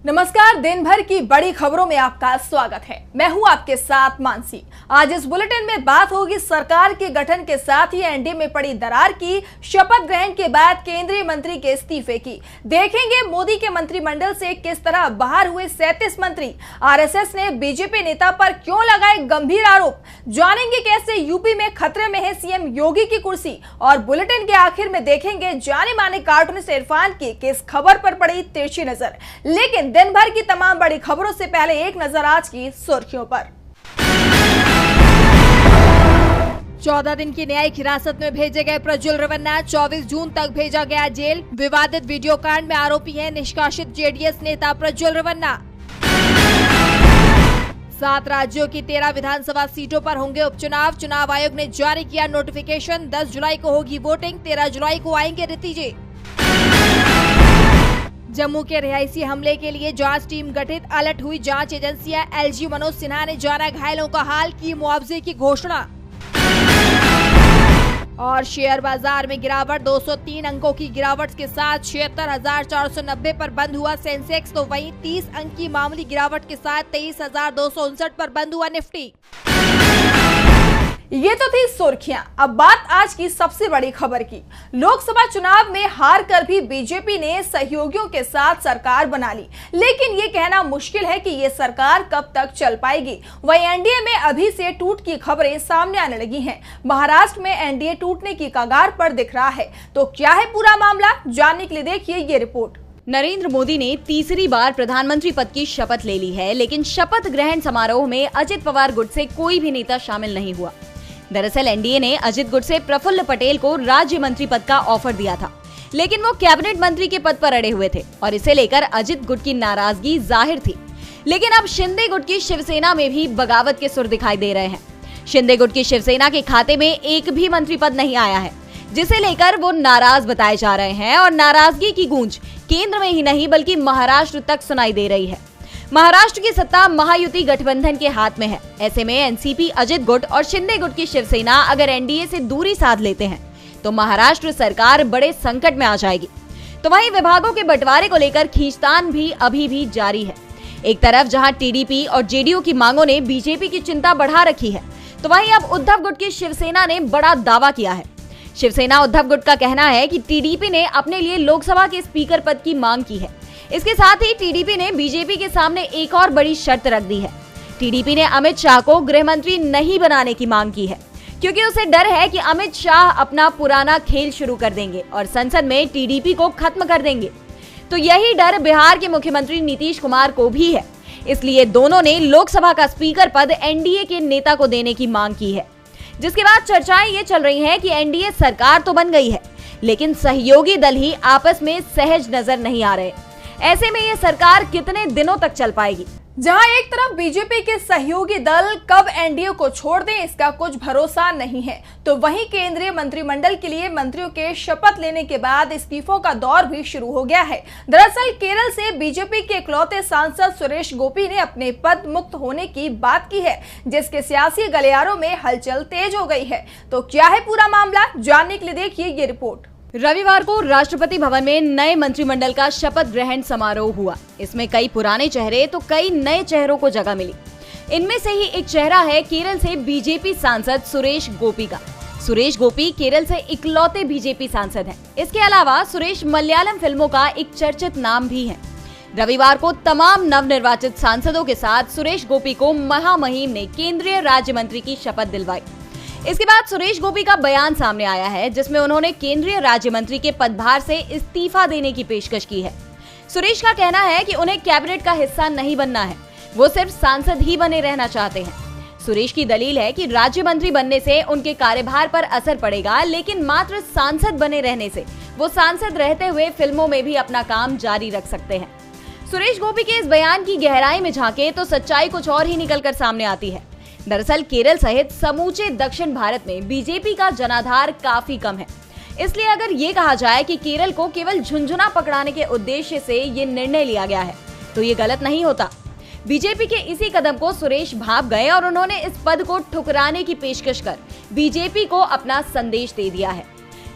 नमस्कार। दिन भर की बड़ी खबरों में आपका स्वागत है। मैं हूं आपके साथ मानसी। आज इस बुलेटिन में बात होगी सरकार के गठन के साथ ही एनडीए में पड़ी दरार की, शपथ ग्रहण के बाद केंद्रीय मंत्री के इस्तीफे की। देखेंगे मोदी के मंत्रिमंडल से किस तरह बाहर हुए 37 मंत्री। आरएसएस ने बीजेपी नेता पर क्यों लगाए गंभीर आरोप। जानेंगे कैसे यूपी में खतरे में है सीएम योगी की कुर्सी। और बुलेटिन के आखिर में देखेंगे जाने माने कार्टूनिस्ट इरफान की किस खबर पर पड़ी तिरछी नजर। लेकिन दिन भर की तमाम बड़ी खबरों से पहले एक नजर आज की सुर्खियों पर। 14 दिन की न्यायिक हिरासत में भेजे गए प्रज्वल रेवन्ना 24 जून तक भेजा गया जेल। विवादित वीडियो कांड में आरोपी है निष्कासित जेडीएस नेता प्रज्वल रेवन्ना। 7 राज्यों की 13 विधानसभा सीटों पर होंगे उपचुनाव। चुनाव आयोग ने जारी किया नोटिफिकेशन। 10 जुलाई को होगी वोटिंग, 13 जुलाई को आएंगे नतीजे। जम्मू के रिहायशी हमले के लिए जांच टीम गठित, अलर्ट हुई जांच एजेंसियां। एलजी मनोज सिन्हा ने जाना घायलों का हाल, की मुआवजे की घोषणा। और शेयर बाजार में गिरावट, 203 अंकों की गिरावट के साथ 76,490 पर बंद हुआ सेंसेक्स। तो वहीं 30 अंक की मामूली गिरावट के साथ 23,259 पर बंद हुआ निफ्टी। ये तो थी सुर्खियां। अब बात आज की सबसे बड़ी खबर की। लोकसभा चुनाव में हार कर भी बीजेपी ने सहयोगियों के साथ सरकार बना ली, लेकिन ये कहना मुश्किल है कि ये सरकार कब तक चल पाएगी। वहीं एनडीए में अभी से टूट की खबरें सामने आने लगी हैं। महाराष्ट्र में एनडीए टूटने की कगार पर दिख रहा है। तो क्या है पूरा मामला, जानने के लिए देखिए ये रिपोर्ट। नरेंद्र मोदी ने तीसरी बार प्रधानमंत्री पद की शपथ ले ली है, लेकिन शपथ ग्रहण समारोह में अजित पवार गुट से कोई भी नेता शामिल नहीं हुआ। दरअसल एनडीए ने अजित गुट से प्रफुल्ल पटेल को राज्य मंत्री पद का ऑफर दिया था, लेकिन वो कैबिनेट मंत्री के पद पर अड़े हुए थे और इसे लेकर अजित गुट की नाराजगी जाहिर थी। लेकिन अब शिंदे गुट की शिवसेना में भी बगावत के सुर दिखाई दे रहे हैं। शिंदे गुट की शिवसेना के खाते में एक भी मंत्री पद नहीं आया है, जिसे लेकर वो नाराज बताए जा रहे हैं और नाराजगी की गूंज केंद्र में ही नहीं बल्कि महाराष्ट्र तक सुनाई दे रही है। महाराष्ट्र की सत्ता महायुति गठबंधन के हाथ में है। ऐसे में एनसीपी, अजित गुट और शिंदे गुट की शिवसेना अगर एनडीए से दूरी साध लेते हैं तो महाराष्ट्र सरकार बड़े संकट में आ जाएगी। तो वहीं विभागों के बंटवारे को लेकर खींचतान भी अभी भी जारी है। एक तरफ जहां टीडीपी और जेडीयू की मांगों ने बीजेपी की चिंता बढ़ा रखी है, तो वहीं अब उद्धव गुट की शिवसेना ने बड़ा दावा किया है। शिवसेना उद्धव गुट का कहना है कि टीडीपी ने अपने लिए लोकसभा के स्पीकर पद की मांग की है। इसके साथ ही टीडीपी ने बीजेपी के सामने एक और बड़ी शर्त रख दी है। टीडीपी ने अमित शाह को गृह मंत्री नहीं बनाने की मांग की है, क्योंकि उसे डर है कि अमित शाह अपना पुराना खेल शुरू कर देंगे और संसद में टीडीपी को खत्म कर देंगे। तो यही डर बिहार के मुख्यमंत्री नीतीश कुमार को भी है। इसलिए दोनों ने लोकसभा का स्पीकर पद एनडीए के नेता को देने की मांग की है। जिसके बाद चर्चाएं ये चल रही हैं कि एनडीए सरकार तो बन गई है, लेकिन सहयोगी दल ही आपस में सहज नजर नहीं आ रहे। ऐसे में ये सरकार कितने दिनों तक चल पाएगी। जहां एक तरफ बीजेपी के सहयोगी दल कब एनडीए को छोड़ दें इसका कुछ भरोसा नहीं है, तो वहीं केंद्रीय मंत्रिमंडल के लिए मंत्रियों के शपथ लेने के बाद इस्तीफों का दौर भी शुरू हो गया है। दरअसल केरल से बीजेपी के इकलौते सांसद सुरेश गोपी ने अपने पद मुक्त होने की बात की है, जिसके सियासी गलियारों में हलचल तेज हो गई है। तो क्या है पूरा मामला, जानने के लिए देखिए ये रिपोर्ट। रविवार को राष्ट्रपति भवन में नए मंत्रिमंडल का शपथ ग्रहण समारोह हुआ। इसमें कई पुराने चेहरे तो कई नए चेहरों को जगह मिली। इनमें से ही एक चेहरा है केरल से बीजेपी सांसद सुरेश गोपी का। सुरेश गोपी केरल से इकलौते बीजेपी सांसद हैं। इसके अलावा सुरेश मलयालम फिल्मों का एक चर्चित नाम भी है। रविवार को तमाम नवनिर्वाचित सांसदों के साथ सुरेश गोपी को महामहिम ने केंद्रीय राज्य मंत्री की शपथ दिलवाई। इसके बाद सुरेश गोपी का बयान सामने आया है, जिसमें उन्होंने केंद्रीय राज्य मंत्री के पदभार से इस्तीफा देने की पेशकश की है। सुरेश का कहना है कि उन्हें कैबिनेट का हिस्सा नहीं बनना है, वो सिर्फ सांसद ही बने रहना चाहते हैं। सुरेश की दलील है कि राज्य मंत्री बनने से उनके कार्यभार पर असर पड़ेगा, लेकिन मात्र सांसद बने रहने से वो सांसद रहते हुए फिल्मों में भी अपना काम जारी रख सकते हैं। सुरेश गोपी के इस बयान की गहराई में झांके तो सच्चाई कुछ और ही निकलकर सामने आती है। दरअसल केरल सहित समूचे दक्षिण भारत में बीजेपी का जनाधार काफी कम है। इसलिए अगर ये कहा जाए कि केरल को केवल झुंझुना पकड़ाने के उद्देश्य से ये निर्णय लिया गया है, तो ये गलत नहीं होता। बीजेपी के इसी कदम को सुरेश भांप गए और उन्होंने इस पद को ठुकराने की पेशकश कर बीजेपी को अपना संदेश दे दिया है।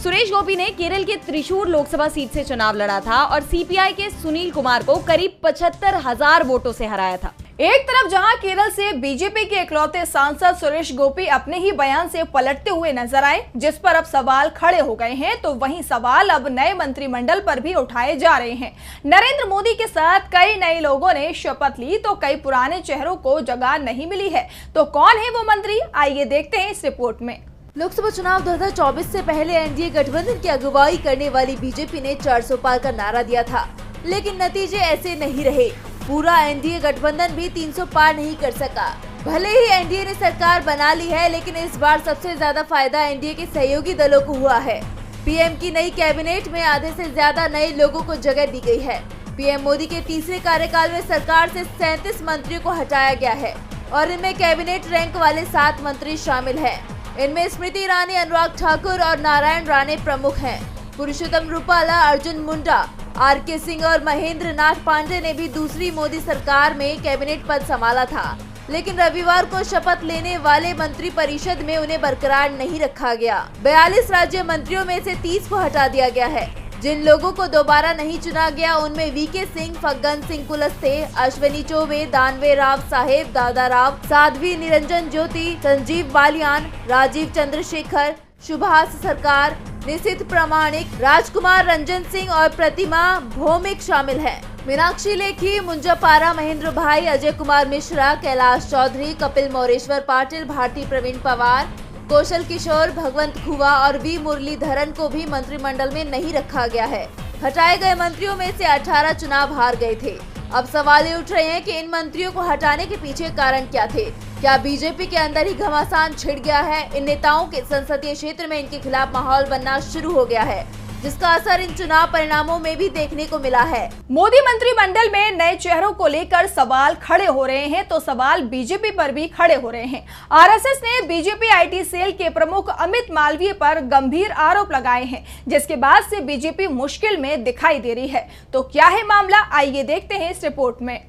सुरेश गोपी ने केरल के त्रिशूर लोकसभा सीट से चुनाव लड़ा था और सीपीआई के सुनील कुमार को करीब 75,000 वोटों से हराया था। एक तरफ जहां केरल से बीजेपी के इकलौते सांसद सुरेश गोपी अपने ही बयान से पलटते हुए नजर आए, जिस पर अब सवाल खड़े हो गए हैं, तो वहीं सवाल अब नए मंत्रिमंडल पर भी उठाए जा रहे हैं। नरेंद्र मोदी के साथ कई नए लोगों ने शपथ ली तो कई पुराने चेहरों को जगह नहीं मिली है। तो कौन है वो मंत्री, आइए देखते हैं इस रिपोर्ट में। लोकसभा चुनाव 2024 से पहले एनडीए गठबंधन की अगुवाई करने वाली बीजेपी ने 400 पार का नारा दिया था, लेकिन नतीजे ऐसे नहीं रहे। पूरा एनडीए गठबंधन भी 300 पार नहीं कर सका। भले ही एनडीए ने सरकार बना ली है, लेकिन इस बार सबसे ज्यादा फायदा एनडीए के सहयोगी दलों को हुआ है। पीएम की नई कैबिनेट में आधे से ज्यादा नए लोगों को जगह दी गई है। पीएम मोदी के तीसरे कार्यकाल में सरकार से 37 मंत्रियों को हटाया गया है और इनमें कैबिनेट रैंक वाले 7 मंत्री शामिल हैं। इनमें स्मृति ईरानी, अनुराग ठाकुर और नारायण राणे प्रमुख हैं। पुरुषोत्तम रूपाला, अर्जुन मुंडा, आरके सिंह और महेंद्र नाथ पांडे ने भी दूसरी मोदी सरकार में कैबिनेट पद संभाला था, लेकिन रविवार को शपथ लेने वाले मंत्री परिषद में उन्हें बरकरार नहीं रखा गया। 42 राज्य मंत्रियों में से 30 को हटा दिया गया है। जिन लोगों को दोबारा नहीं चुना गया उनमें वीके सिंह, फग्गन सिंह कुलस्ते, अश्विनी चौबे, दानवे राव साहेब, दादा राव, साध्वी निरंजन ज्योति, संजीव बालियान, राजीव चंद्रशेखर, सुभाष सरकार, निशित प्रामाणिक, राजकुमार रंजन सिंह और प्रतिमा भौमिक शामिल हैं। मीनाक्षी लेखी, मुंजापारा महेंद्र भाई, अजय कुमार मिश्रा, कैलाश चौधरी, कपिल मोरेश्वर पाटिल, भारती प्रवीण पवार, कौशल किशोर, भगवंत खुआ और वी मुरलीधरन को भी मंत्रिमंडल में नहीं रखा गया है। हटाए गए मंत्रियों में से 18 चुनाव हार गए थे। अब सवाल ये उठ रहे हैं कि इन मंत्रियों को हटाने के पीछे कारण क्या थे। क्या बीजेपी के अंदर ही घमासान छिड़ गया है? इन नेताओं के संसदीय क्षेत्र में इनके खिलाफ माहौल बनना शुरू हो गया है, जिसका असर इन चुनाव परिणामों में भी देखने को मिला है। मोदी मंत्रिमंडल में नए चेहरों को लेकर सवाल खड़े हो रहे हैं, तो सवाल बीजेपी पर भी खड़े हो रहे हैं। आरएसएस ने बीजेपी आईटी सेल के प्रमुख अमित मालवीय पर गंभीर आरोप लगाए हैं, जिसके बाद से बीजेपी मुश्किल में दिखाई दे रही है। तो क्या है मामला, आइए देखते हैं इस रिपोर्ट में।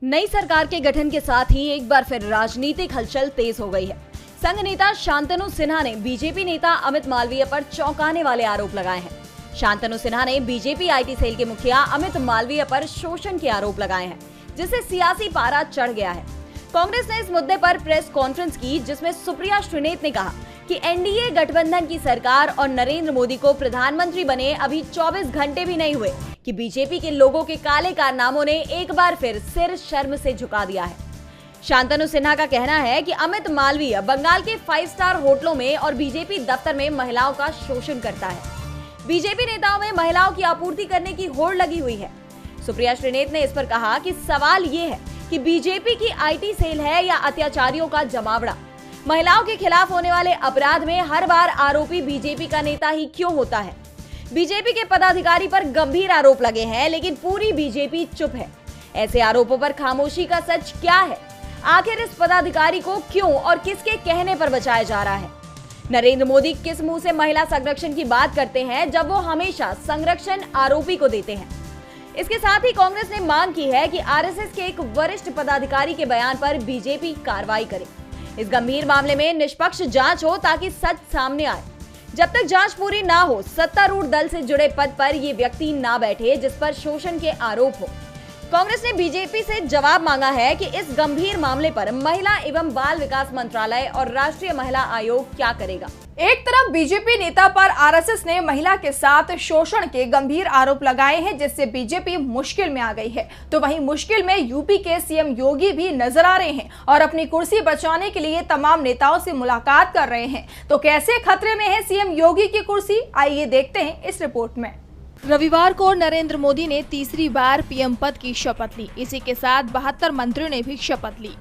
नई सरकार के गठन के साथ ही एक बार फिर राजनीतिक हलचल तेज हो गई है। संघ नेता शांतनु सिन्हा ने बीजेपी नेता अमित मालवीय पर चौंकाने वाले आरोप लगाए हैं। शांतनु सिन्हा ने बीजेपी आईटी सेल के मुखिया अमित मालवीय पर शोषण के आरोप लगाए हैं, जिससे सियासी पारा चढ़ गया है। कांग्रेस ने इस मुद्दे पर प्रेस कॉन्फ्रेंस की, जिसमें सुप्रिया श्रीनेत ने कहा कि एनडीए गठबंधन की सरकार और नरेंद्र मोदी को प्रधानमंत्री बने अभी 24 घंटे भी नहीं हुए कि बीजेपी के लोगों के काले कारनामों ने एक बार फिर सिर शर्म से झुका दिया है। शांतनु सिन्हा का कहना है कि अमित मालवीय बंगाल के 5 स्टार होटलों में और बीजेपी दफ्तर में महिलाओं का शोषण करता है। बीजेपी नेताओं में महिलाओं की आपूर्ति करने की होड़ लगी हुई है। सुप्रिया श्रीनेत ने इस पर कहा कि सवाल ये है कि बीजेपी की आईटी सेल है या अत्याचारियों का जमावड़ा। महिलाओं के खिलाफ होने वाले अपराध में हर बार आरोपी बीजेपी का नेता ही क्यों होता है? बीजेपी के पदाधिकारी पर गंभीर आरोप लगे हैं, लेकिन पूरी बीजेपी चुप है। ऐसे आरोपों पर खामोशी का सच क्या है? आखिर इस पदाधिकारी को क्यों और किसके कहने पर बचाया जा रहा है? नरेंद्र मोदी किस मुंह से महिला संरक्षण की बात करते हैं, जब वो हमेशा संरक्षण आरोपी को देते हैं? इसके साथ ही कांग्रेस ने मांग की है कि आरएसएस के एक वरिष्ठ पदाधिकारी के बयान पर बीजेपी कार्रवाई करे। इस गंभीर मामले में निष्पक्ष जांच हो ताकि सच सामने आए। जब तक जांच पूरी ना हो, सत्तारूढ़ दल से जुड़े पद पर ये व्यक्ति ना बैठे जिस पर शोषण के आरोप हो। कांग्रेस ने बीजेपी से जवाब मांगा है कि इस गंभीर मामले पर महिला एवं बाल विकास मंत्रालय और राष्ट्रीय महिला आयोग क्या करेगा। एक तरफ बीजेपी नेता पर आरएसएस ने महिला के साथ शोषण के गंभीर आरोप लगाए हैं, जिससे बीजेपी मुश्किल में आ गई है, तो वहीं मुश्किल में यूपी के सीएम योगी भी नजर आ रहे हैं और अपनी कुर्सी बचाने के लिए तमाम नेताओं से मुलाकात कर रहे हैं। तो कैसे खतरे में है सीएम योगी की कुर्सी, आइए देखते हैं इस रिपोर्ट में। रविवार को नरेंद्र मोदी ने तीसरी बार पीएम पद की शपथ ली। इसी के साथ 72 मंत्रियों ने भी शपथ ली,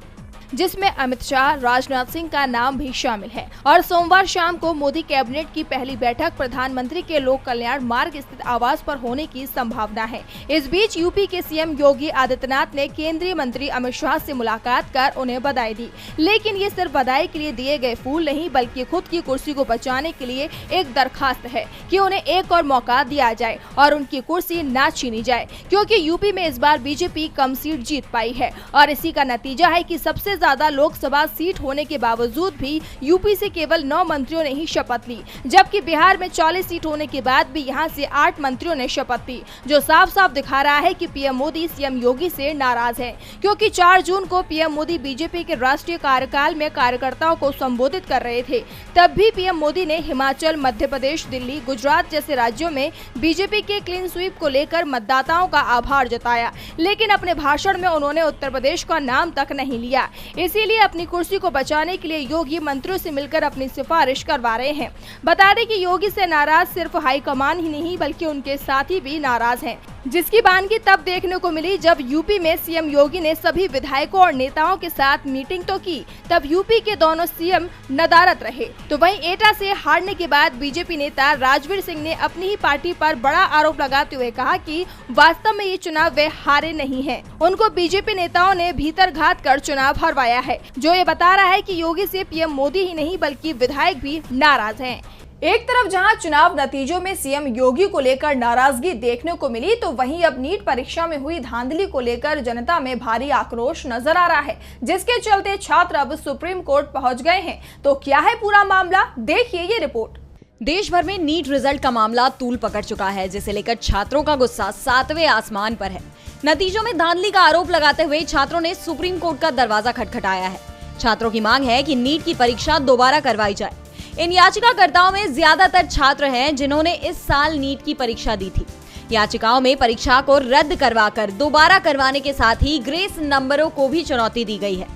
जिसमें अमित शाह, राजनाथ सिंह का नाम भी शामिल है। और सोमवार शाम को मोदी कैबिनेट की पहली बैठक प्रधानमंत्री के लोक कल्याण मार्ग स्थित आवास पर होने की संभावना है। इस बीच यूपी के सीएम योगी आदित्यनाथ ने केंद्रीय मंत्री अमित शाह से मुलाकात कर उन्हें बधाई दी, लेकिन ये सिर्फ बधाई के लिए दिए गए फूल नहीं, बल्कि खुद की कुर्सी को बचाने के लिए एक दरखास्त है कि उन्हें एक और मौका दिया जाए और उनकी कुर्सी ना छीनी जाए, क्योंकि यूपी में इस बार बीजेपी कम सीट जीत पाई है और इसी का नतीजा है कि सबसे ज्यादा लोकसभा सीट होने के बावजूद भी यूपी से केवल 9 मंत्रियों ने ही शपथ ली, जबकि बिहार में 40 सीट होने के बाद भी यहां से 8 मंत्रियों ने शपथ ली, जो साफ साफ दिखा रहा है कि पीएम मोदी सीएम योगी से नाराज है। क्योंकि 4 जून को पीएम मोदी बीजेपी के राष्ट्रीय कार्यकाल में कार्यकर्ताओं को संबोधित कर रहे थे, तब भी पीएम मोदी ने हिमाचल, मध्य प्रदेश, दिल्ली, गुजरात जैसे राज्यों में बीजेपी के क्लीन स्वीप को लेकर मतदाताओं का आभार जताया, लेकिन अपने भाषण में उन्होंने उत्तर प्रदेश का नाम तक नहीं लिया। इसीलिए अपनी कुर्सी को बचाने के लिए योगी मंत्रियों से मिलकर अपनी सिफारिश करवा रहे हैं। बता दें कि योगी से नाराज सिर्फ हाईकमान ही नहीं बल्कि उनके साथी भी नाराज हैं, जिसकी बानगी तब देखने को मिली जब यूपी में सीएम योगी ने सभी विधायकों और नेताओं के साथ मीटिंग तो की, तब यूपी के दोनों सीएम नदारद रहे। तो वहीं एटा से हारने के बाद बीजेपी नेता राजवीर सिंह ने अपनी ही पार्टी पर बड़ा आरोप लगाते हुए कहा कि वास्तव में ये चुनाव वे हारे नहीं हैं। उनको बीजेपी नेताओं ने भीतर घात कर चुनाव हरवाया है, जो ये बता रहा है कि योगी से पीएम मोदी ही नहीं बल्कि विधायक भी नाराज हैं। एक तरफ जहां चुनाव नतीजों में सीएम योगी को लेकर नाराजगी देखने को मिली, तो वहीं अब नीट परीक्षा में हुई धांधली को लेकर जनता में भारी आक्रोश नजर आ रहा है, जिसके चलते छात्र अब सुप्रीम कोर्ट पहुंच गए हैं। तो क्या है पूरा मामला, देखिए ये रिपोर्ट। देश भर में नीट रिजल्ट का मामला तूल पकड़ चुका है, जिसे लेकर छात्रों का गुस्सा 7वें आसमान पर है। नतीजों में धांधली का आरोप लगाते हुए छात्रों ने सुप्रीम कोर्ट का दरवाजा खटखटाया है। छात्रों की मांग है कि नीट की परीक्षा दोबारा करवाई जाए। इन याचिकाकर्ताओं में ज्यादातर छात्र हैं जिन्होंने इस साल नीट की परीक्षा दी थी। याचिकाओं में परीक्षा को रद्द करवाकर दोबारा करवाने के साथ ही ग्रेस नंबरों को भी चुनौती दी गई है।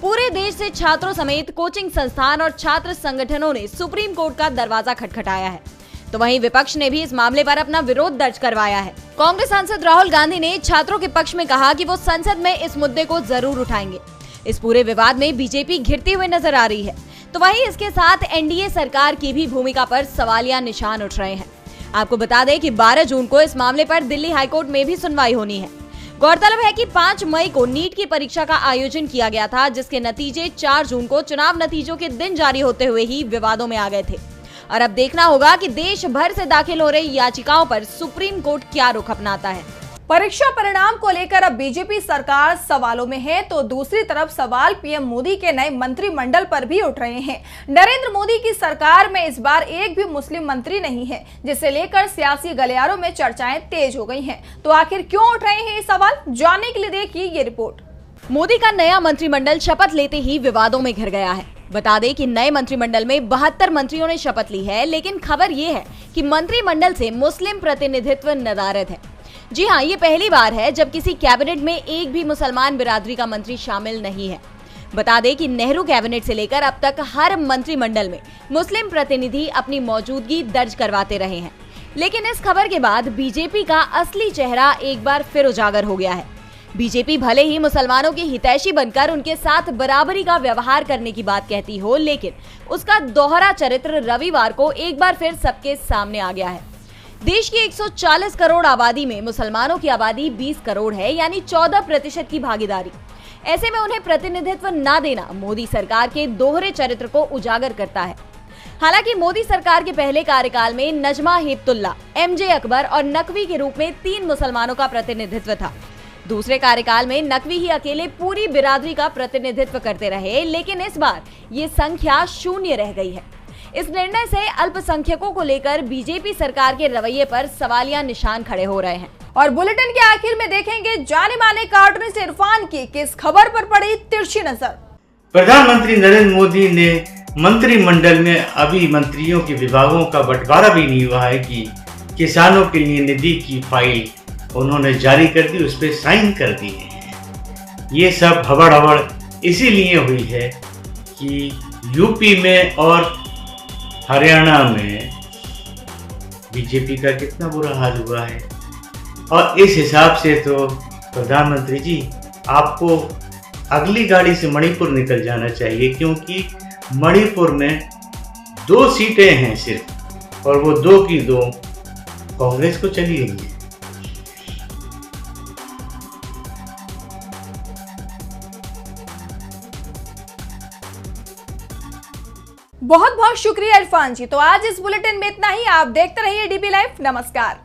पूरे देश से छात्रों समेत कोचिंग संस्थान और छात्र संगठनों ने सुप्रीम कोर्ट का दरवाजा खटखटाया है। तो वहीं विपक्ष ने भी इस मामले पर अपना विरोध दर्ज करवाया है। कांग्रेस सांसद राहुल गांधी ने छात्रों के पक्ष में कहा कि वो संसद में इस मुद्दे को जरूर उठाएंगे। इस पूरे विवाद में बीजेपी घिरती हुई नजर आ रही है। तो वहीं इसके साथ एनडीए सरकार की भी भूमिका पर सवालिया निशान उठ रहे हैं। आपको बता दें कि 12 जून को इस मामले पर दिल्ली हाईकोर्ट में भी सुनवाई होनी है। गौरतलब है कि 5 मई को नीट की परीक्षा का आयोजन किया गया था, जिसके नतीजे 4 जून को चुनाव नतीजों के दिन जारी होते हुए ही विवादों में आ गए थे। और अब देखना होगा कि देश भर से दाखिल हो रही याचिकाओं पर सुप्रीम कोर्ट क्या रुख अपनाता है। परीक्षा परिणाम को लेकर अब बीजेपी सरकार सवालों में है, तो दूसरी तरफ सवाल पीएम मोदी के नए मंत्रिमंडल पर भी उठ रहे हैं। नरेंद्र मोदी की सरकार में इस बार एक भी मुस्लिम मंत्री नहीं है, जिसे लेकर सियासी गलियारों में चर्चाएं तेज हो गई हैं। तो आखिर क्यों उठ रहे हैं ये सवाल, जानने के लिए देखिए ये रिपोर्ट। मोदी का नया मंत्रिमंडल शपथ लेते ही विवादों में घिर गया है। बता दें कि नए मंत्रिमंडल में 72 मंत्रियों ने शपथ ली है, लेकिन खबर ये है कि मंत्रिमंडल से मुस्लिम प्रतिनिधित्व नदारद है। जी हाँ, ये पहली बार है जब किसी कैबिनेट में एक भी मुसलमान बिरादरी का मंत्री शामिल नहीं है। बता दें कि नेहरू कैबिनेट से लेकर अब तक हर मंत्रिमंडल में मुस्लिम प्रतिनिधि अपनी मौजूदगी दर्ज करवाते रहे हैं। लेकिन इस खबर के बाद बीजेपी का असली चेहरा एक बार फिर उजागर हो गया है। बीजेपी भले ही मुसलमानों की हितैषी बनकर उनके साथ बराबरी का व्यवहार करने की बात कहती हो, लेकिन उसका दोहरा चरित्र रविवार को एक बार फिर सबके सामने आ गया है। देश की 140 करोड़ आबादी में मुसलमानों की आबादी 20 करोड़ है, यानी 14% की भागीदारी। ऐसे में उन्हें प्रतिनिधित्व न देना मोदी सरकार के दोहरे चरित्र को उजागर करता है। हालांकि मोदी सरकार के पहले कार्यकाल में नजमा हेपतुल्ला, एमजे अकबर और नकवी के रूप में 3 मुसलमानों का प्रतिनिधित्व था। दूसरे कार्यकाल में नकवी ही अकेले पूरी बिरादरी का प्रतिनिधित्व करते रहे, लेकिन इस बार ये संख्या 0 रह गई है। इस निर्णय से अल्पसंख्यकों को लेकर बीजेपी सरकार के रवैये पर सवालिया निशान खड़े हो रहे हैं। और बुलेटिन के आखिर में देखेंगे जाने माने कार्टूनिस्ट इरफान की किस खबर पर पड़ी तिरछी नजर। प्रधानमंत्री नरेंद्र मोदी ने मंत्रिमंडल में अभी मंत्रियों के विभागों का बंटवारा भी नहीं हुआ है कि किसानों के लिए निधि की फाइल उन्होंने जारी कर दी, उस पर साइन कर दिए हैं। ये सब हबड़ इसीलिए हुई है कि यूपी में और हरियाणा में बीजेपी का कितना बुरा हाल हुआ है। और इस हिसाब से तो प्रधानमंत्री जी आपको अगली गाड़ी से मणिपुर निकल जाना चाहिए, क्योंकि मणिपुर में 2 सीटें हैं सिर्फ, और वो 2 की 2 कांग्रेस को चली गई है। बहुत बहुत शुक्रिया इरफान जी। तो आज इस बुलेटिन में इतना ही। आप देखते रहिए डीबी लाइव। नमस्कार।